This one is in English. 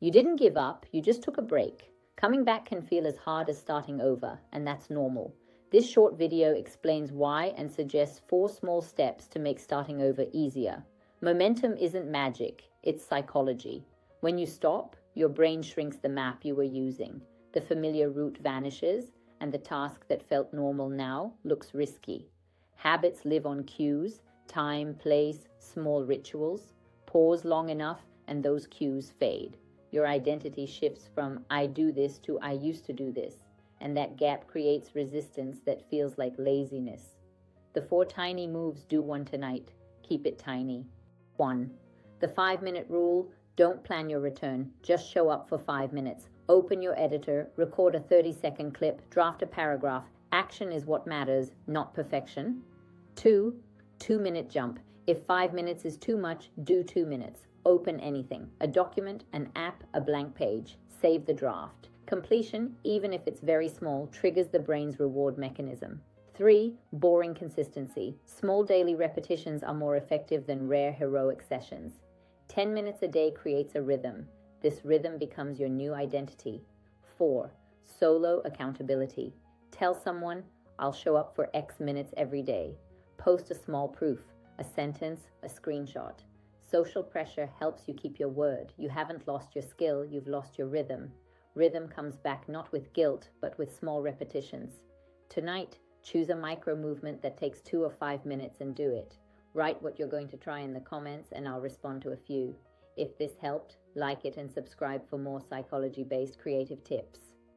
You didn't give up, you just took a break. Coming back can feel as hard as starting over, and that's normal. This short video explains why and suggests 4 small steps to make starting over easier. Momentum isn't magic, it's psychology. When you stop, your brain shrinks the map you were using. The familiar route vanishes, and the task that felt normal now looks risky. Habits live on cues, time, place, small rituals. Pause long enough, and those cues fade. Your identity shifts from I do this to I used to do this, and that gap creates resistance that feels like laziness. The 4 tiny moves, do one tonight. Keep it tiny. 1. The 5-minute rule. Don't plan your return. Just show up for 5 minutes. Open your editor, record a 30-second clip, draft a paragraph. Action is what matters, not perfection. 2. 2-minute jump. If 5 minutes is too much, do 2 minutes. Open anything, a document, an app, a blank page. Save the draft. Completion, even if it's very small, triggers the brain's reward mechanism. 3. Boring consistency. Small daily repetitions are more effective than rare heroic sessions. 10 minutes a day creates a rhythm. This rhythm becomes your new identity. 4. Solo accountability. Tell someone, I'll show up for X minutes every day. Post a small proof, a sentence, a screenshot. Social pressure helps you keep your word. You haven't lost your skill, you've lost your rhythm. Rhythm comes back not with guilt, but with small repetitions. Tonight, choose a micro movement that takes 2 or 5 minutes and do it. Write what you're going to try in the comments and I'll respond to a few. If this helped, like it and subscribe for more psychology-based creative tips.